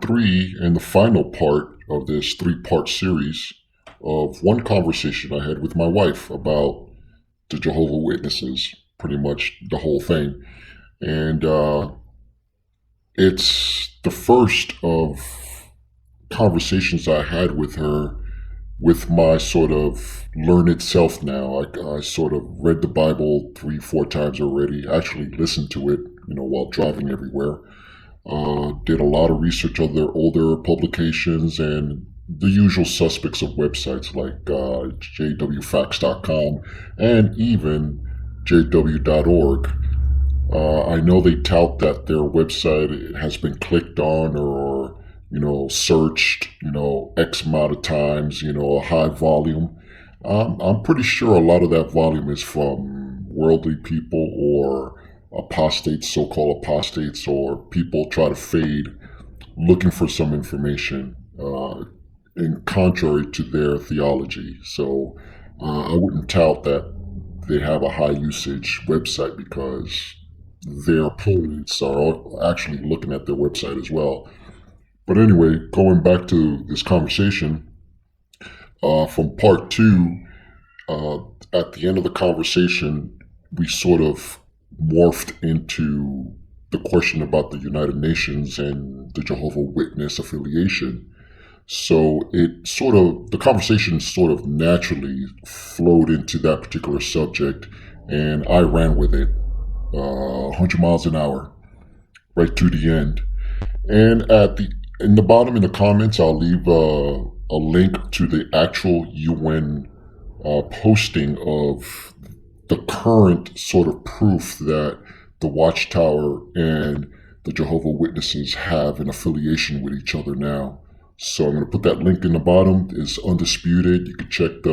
three and the final part of this three-part series of one conversation I had with my wife about the Jehovah Witnesses, pretty much the whole thing. And it's the first of conversations I had with her with my sort of learned self now. I sort of read the Bible 3, 4 times already, actually listened to it, while driving everywhere. Did a lot of research on their older publications and the usual suspects of websites like jwfacts.com and even jw.org. I know they tout that their website has been clicked on or, searched, X amount of times, a high volume. I'm pretty sure a lot of that volume is from worldly people or apostates, so-called apostates, or people try to fade looking for some information in contrary to their theology. So I wouldn't tout that they have a high usage website because their opponents are actually looking at their website as well. But anyway, going back to this conversation, from part two, at the end of the conversation, we sort of morphed into the question about the United Nations and the Jehovah Witness affiliation. So the conversation sort of naturally flowed into that particular subject, and I ran with it 100 miles an hour right to the end. And in the bottom in the comments, I'll leave a link to the actual UN posting of the current sort of proof that the Watchtower and the Jehovah Witnesses have an affiliation with each other now. So I'm going to put that link in the bottom. It's undisputed. You can check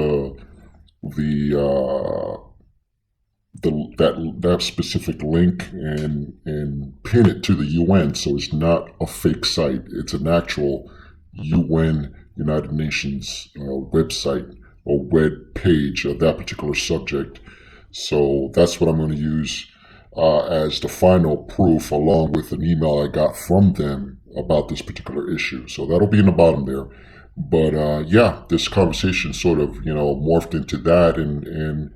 that specific link and pin it to the UN. So it's not a fake site. It's an actual UN United Nations website or web page of that particular subject. So that's what I'm going to use as the final proof, along with an email I got from them about this particular issue. So that'll be in the bottom there. But this conversation sort of morphed into that, and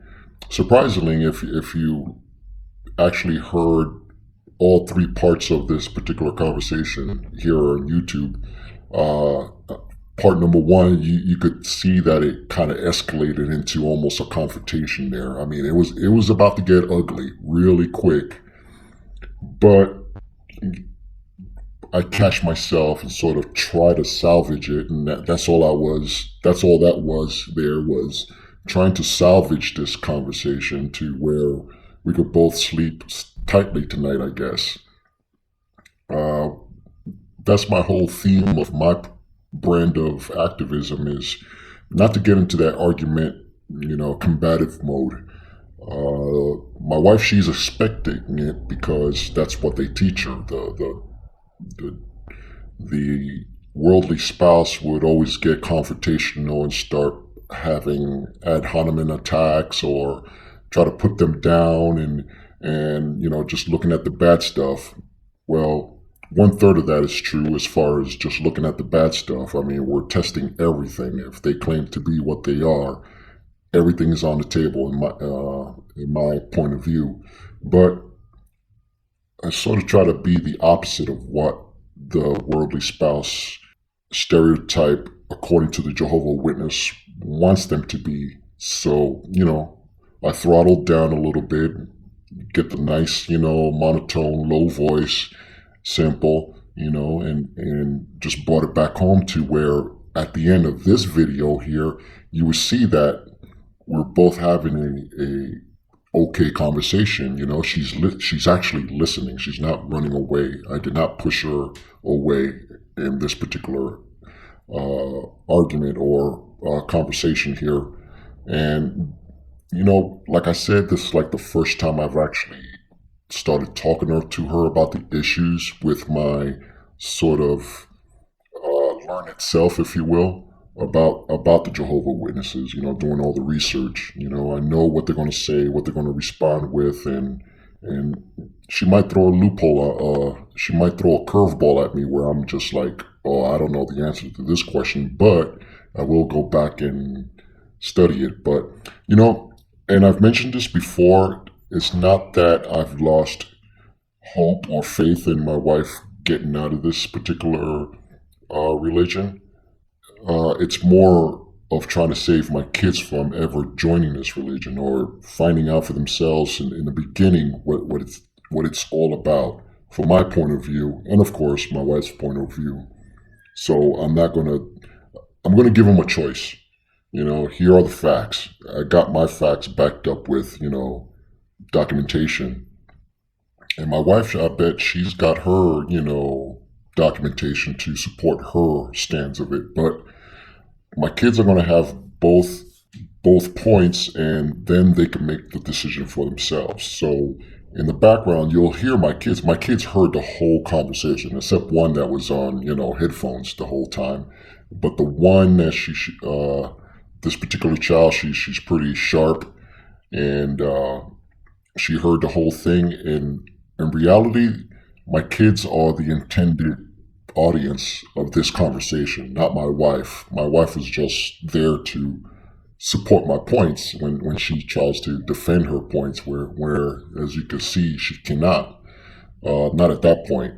surprisingly, if you actually heard all three parts of this particular conversation here on YouTube, part number one, you could see that it kind of escalated into almost a confrontation there. I mean, it was about to get ugly really quick, but I catch myself and sort of try to salvage it, and that's all that was there was trying to salvage this conversation to where we could both sleep tightly tonight, I guess. That's my whole theme of my brand of activism, is not to get into that argument, combative mode. My wife, she's expecting it because that's what they teach her. The worldly spouse would always get confrontational and start having ad hominem attacks or try to put them down and just looking at the bad stuff. Well, 1/3 of that is true as far as just looking at the bad stuff. I mean, we're testing everything. If they claim to be what they are, everything is on the table in my point of view. But I sort of try to be the opposite of what the worldly spouse stereotype, according to the Jehovah Witness, wants them to be. So, I throttled down a little bit, get the nice, monotone, low voice, simple, and just brought it back home to where at the end of this video here, you will see that we're both having a okay conversation. She's actually listening. She's not running away. I did not push her away in this particular argument or conversation here. And, like I said, this is like the first time I've actually started talking to her about the issues with my sort of learned self, if you will, about the Jehovah Witnesses, doing all the research. I know what they're going to say, what they're going to respond with, and And she might throw a loophole, she might throw a curveball at me where I'm just like, oh, I don't know the answer to this question, but I will go back and study it. But, and I've mentioned this before, it's not that I've lost hope or faith in my wife getting out of this particular religion. It's more of trying to save my kids from ever joining this religion or finding out for themselves in the beginning what it's all about from my point of view, and of course my wife's point of view. So I'm gonna give them a choice. Here are the facts. I got my facts backed up with documentation, and my wife, I bet she's got her documentation to support her stance of it. But my kids are going to have both points, and then they can make the decision for themselves. So in the background, you'll hear my kids. My kids heard the whole conversation, except one that was on headphones the whole time. But the one that this particular child, she's pretty sharp, and she heard the whole thing. And in reality, my kids are the intended audience of this conversation, not my wife. My wife was just there to support my points when she tries to defend her points, where as you can see, she cannot. Not at that point,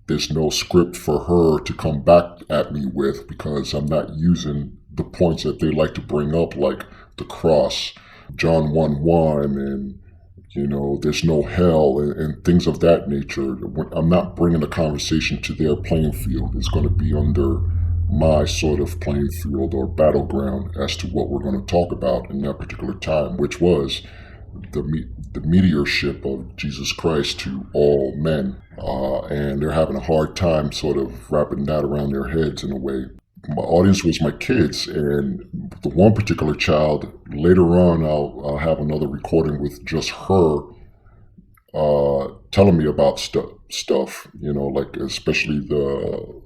There's no script for her to come back at me with, because I'm not using the points that they like to bring up, like the cross, John 1:1, and there's no hell and things of that nature. I'm not bringing the conversation to their playing field. It's going to be under my sort of playing field or battleground as to what we're going to talk about in that particular time, which was the meteorship of Jesus Christ to all men. And they're having a hard time sort of wrapping that around their heads in a way. My audience was my kids, and the one particular child, later on I'll have another recording with just her telling me about stuff, like especially the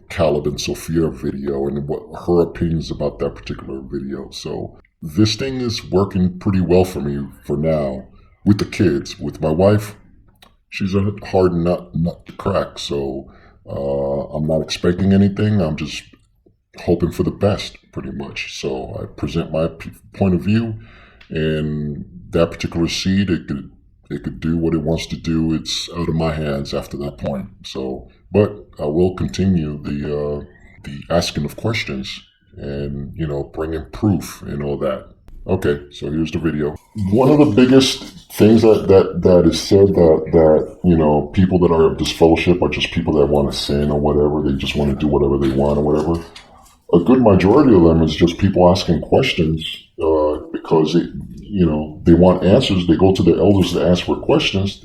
Caleb and Sophia video and what her opinions about that particular video. So this thing is working pretty well for me for now with the kids. With my wife, she's a hard nut to crack, so I'm not expecting anything. I'm just hoping for the best, pretty much. So I present my point of view, and that particular seed, it could do what it wants to do. It's out of my hands after that point. So, but I will continue the asking of questions and bringing proof and all that. Okay, so here's the video. One of the biggest things that is said that people that are of this fellowship are just people that want to sin or whatever. They just want to do whatever they want or whatever. A good majority of them is just people asking questions because they want answers. They go to their elders to ask for questions.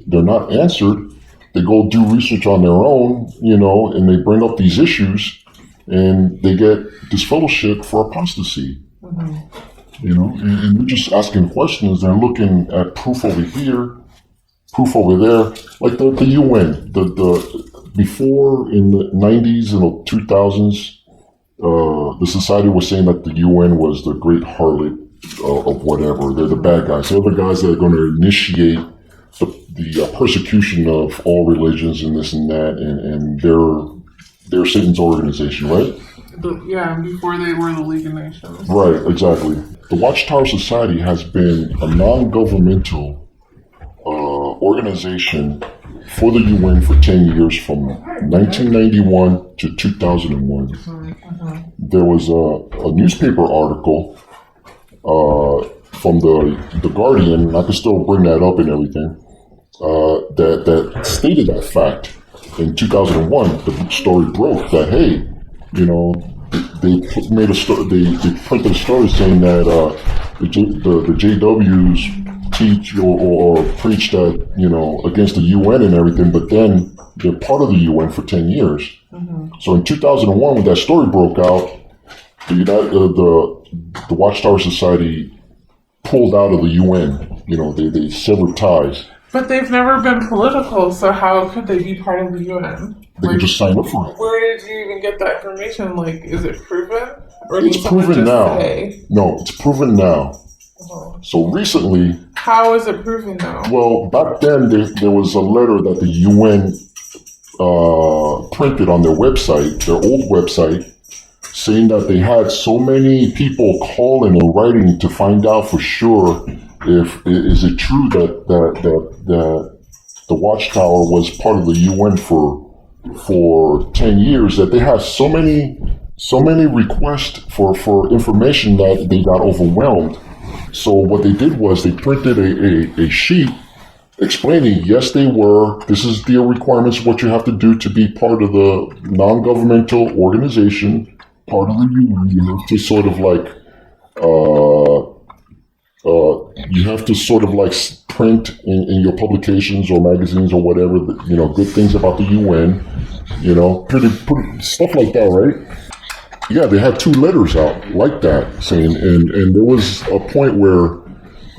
They're not answered. They go do research on their own, and they bring up these issues, and they get disfellowship for apostasy. Mm-hmm. And they're just asking questions. They're looking at proof over here, proof over there, like the UN. The before in the 90s and the 2000s. The society was saying that the UN was the great harlot of whatever. They're the bad guys. They're the guys that are going to initiate the persecution of all religions and this and that, and they're Satan's organization, right? Before they were the League of Nations. Right, exactly. The Watchtower Society has been a non-governmental organization for the UN for 10 years, from 1991 to 2001. There was a newspaper article from the Guardian, and I can still bring that up and everything, that stated that fact. In 2001, the story broke that, hey, they made a story. They printed a story saying that the JWs teach or preach that against the UN and everything, but then they're part of the UN for 10 years. Mm-hmm. So in 2001, when that story broke out, the Watchtower Society pulled out of the UN. They severed ties. But they've never been political, so how could they be part of the UN? They could just sign up for it. Where did you even get that information? Like, is it proven? Or it's proven now. Say? No, it's proven now. Oh. So recently, How is it proven though? well, back then there was a letter that the UN printed on their website, their old website, saying that they had so many people calling and writing to find out for sure if is it true that the Watchtower was part of the UN for 10 years, that they had so many requests for information that they got overwhelmed. So what they did was they printed a sheet explaining, yes, this is the requirements, what you have to do to be part of the non-governmental organization, part of the UN. You have to sort of like, you have to sort of like print in your publications or magazines or whatever, good things about the UN, pretty stuff like that, right? Yeah, they had 2 letters out like that saying, and there was a point where,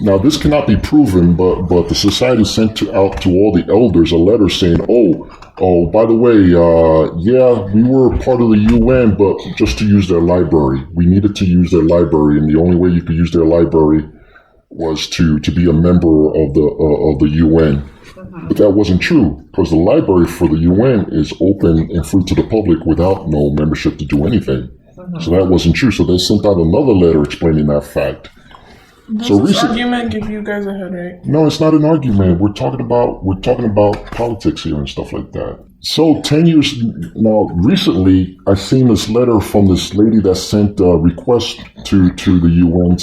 now this cannot be proven, but the society sent out to all the elders a letter saying, oh, by the way, yeah, we were part of the UN, but just to use their library. We needed to use their library, and the only way you could use their library was to be a member of the UN. But that wasn't true, because the library for the UN is open and free to the public without no membership to do anything. So that wasn't true. So they sent out another letter explaining that fact. Does this argument give you guys a headache? No, it's not an argument. We're talking about politics here and stuff like that. So 10 years now, recently, I seen this letter from this lady that sent a request to the UN,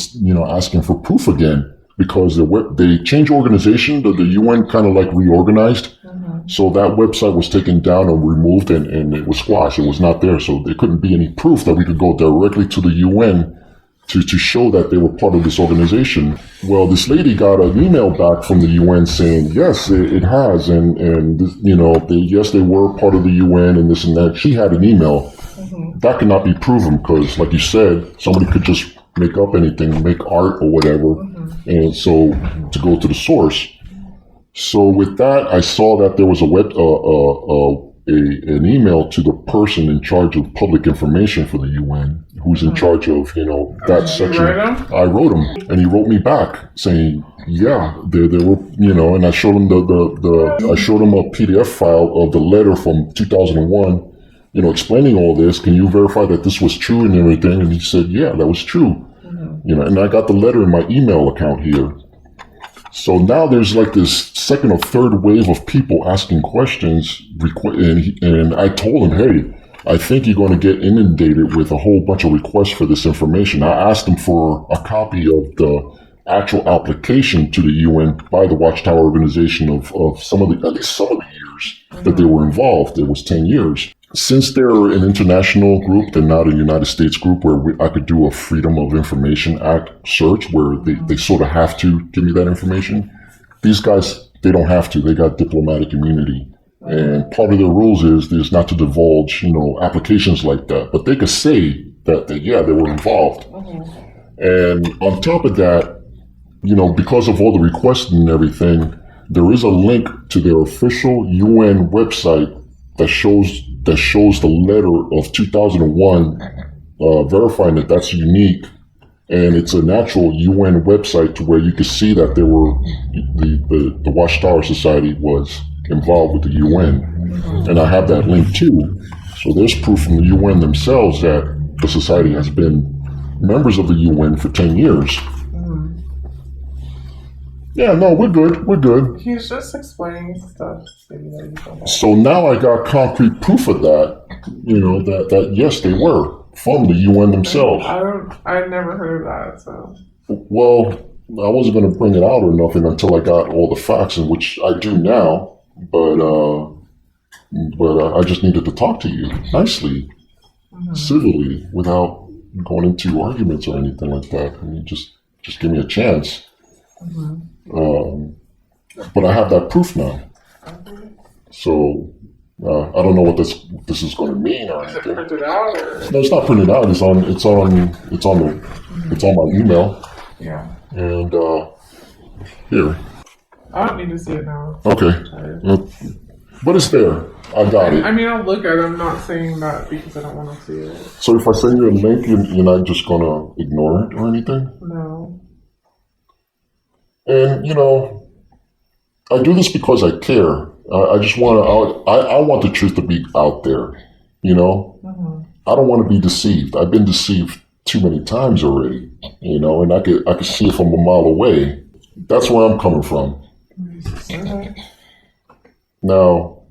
asking for proof again, because they changed organization. The UN kind of like reorganized. So that website was taken down and removed, and it was squashed. It was not there. So there couldn't be any proof that we could go directly to the UN to show that they were part of this organization. Well, this lady got an email back from the UN saying, yes, it has, and this, yes, they were part of the UN and this and that. She had an email. That cannot be proven because, like you said, somebody could just make up anything, make art or whatever, and so to go to the source. So with that, I saw that there was an email to the person in charge of public information for the UN, who's in charge of, that section. I wrote him, and he wrote me back saying, yeah, there were, and I showed him I showed him a PDF file of the letter from 2001, explaining all this. Can you verify that this was true and everything? And he said, yeah, that was true. And I got the letter in my email account here. So now there's like this second or third wave of people asking questions, and I told him, hey, I think you're going to get inundated with a whole bunch of requests for this information. I asked him for a copy of the actual application to the UN by the Watchtower organization of at least some of the years that they were involved. It was 10 years. Since they're an international group, they're not a United States group where I could do a Freedom of Information Act search where they sort of have to give me that information. These guys, they don't have to. They got diplomatic immunity. And part of their rules is not to divulge, applications like that. But they could say that yeah, they were involved. And on top of that, because of all the requests and everything, there is a link to their official UN website that shows the letter of 2001, verifying that that's unique, and it's an actual UN website to where you can see that there were the Watchtower Society was involved with the UN, and I have that link too. So there's proof from the UN themselves that the society has been members of the UN for 10 years. Yeah, no, we're good. He's just explaining stuff. So now I got concrete proof of that, that yes, they were from the UN themselves. I never heard of that, so. Well, I wasn't going to bring it out or nothing until I got all the facts, in which I do now, but I just needed to talk to you nicely, civilly, without going into arguments or anything like that. I mean, just give me a chance. But I have that proof now. So I don't know what this is going to mean or anything. Is it printed out or? No, it's not printed out. It's on my email. Yeah. And here. I don't need to see it now. Okay. But it's there. I got it. I mean, I'll look at it. I'm not saying that because I don't want to see it. So if I send you a link, you're not just going to ignore it or anything? No. And, I do this because I care. I just want to, I want the truth to be out there, Mm-hmm. I don't want to be deceived. I've been deceived too many times already, and I could see it from a mile away. That's where I'm coming from. Okay. Now,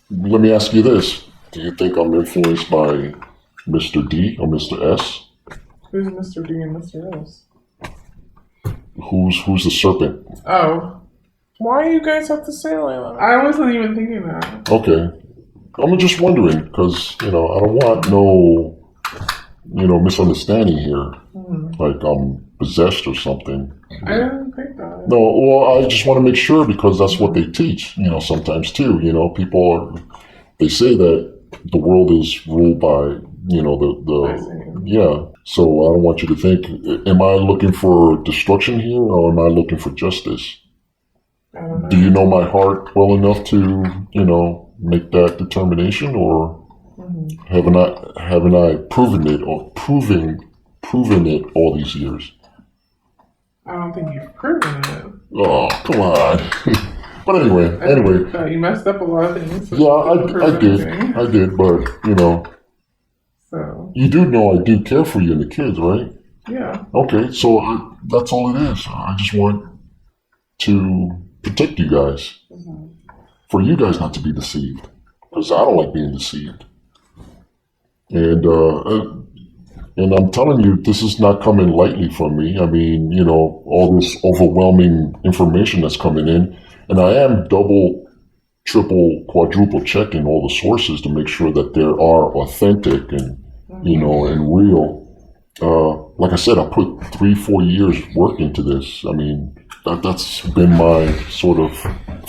let me ask you this. Do you think I'm influenced by Mr. D or Mr. S? Who's Mr. D and Mr. S? Who's the serpent? Oh. Why you guys have to say like that? I wasn't even thinking that. Okay. I'm just wondering, because, I don't want no, misunderstanding here. Mm-hmm. Like I'm possessed or something. I didn't think that. No, well, I just want to make sure because that's what they teach, sometimes too. They say that the world is ruled by, yeah. So I don't want you to think, am I looking for destruction here or am I looking for justice? I don't know. Do you know my heart well enough to, make that determination, or haven't I proven it or proven it all these years? I don't think you've proven it. Oh, come on. But anyway. You messed up a lot of things. Yeah, I did, but, So. you do know I do care for you and the kids, right? Yeah. Okay, so that's all it is. I just want to protect you guys. Mm-hmm. For you guys not to be deceived. Because I don't like being deceived. And I'm telling you, this is not coming lightly from me. I mean, all this overwhelming information that's coming in. And I am double, triple, quadruple checking all the sources to make sure that they are authentic and, and real. Like I said, I put 3-4 years work into this. I mean, that's been my sort of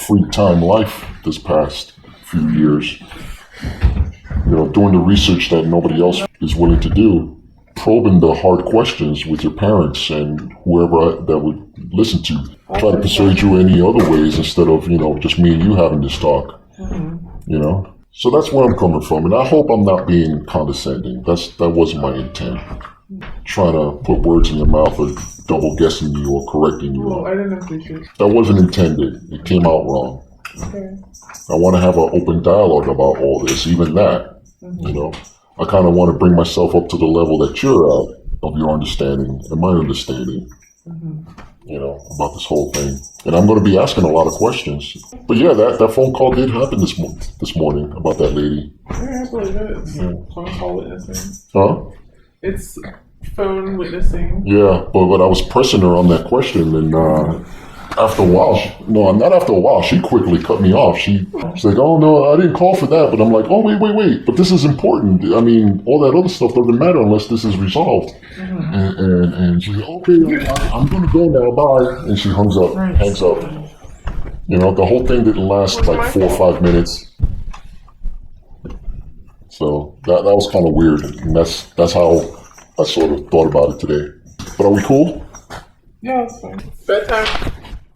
free time life this past few years. Doing the research that nobody else is willing to do, probing the hard questions with your parents and whoever that would listen to. Try to persuade you any other ways instead of, just me and you having this talk. So that's where I'm coming from. And I hope I'm not being condescending. That wasn't my intent. Trying to put words in your mouth or double guessing you or correcting you. Well, I didn't appreciate it. That wasn't intended. It came out wrong. Okay. I want to have an open dialogue about all this, even that. I kind of want to bring myself up to the level that you're at of your understanding and my understanding, about this whole thing. And I'm going to be asking a lot of questions. But yeah, that phone call did happen this morning about that lady. Yeah, I believe it. It's phone call witnessing. Huh? It's phone witnessing. Yeah, but I was pressing her on that question, and after a while, not after a while, she quickly cut me off. She's like, oh no, I didn't call for that. But I'm like, oh wait, but this is important. I mean, all that other stuff doesn't matter unless this is resolved. And she's like, okay, I'm gonna go now, bye. And she hangs up. The whole thing didn't last like 4 or 5 minutes. So that was kind of weird, and that's how I sort of thought about it today. But are we cool? Yeah, it's fine. Bedtime.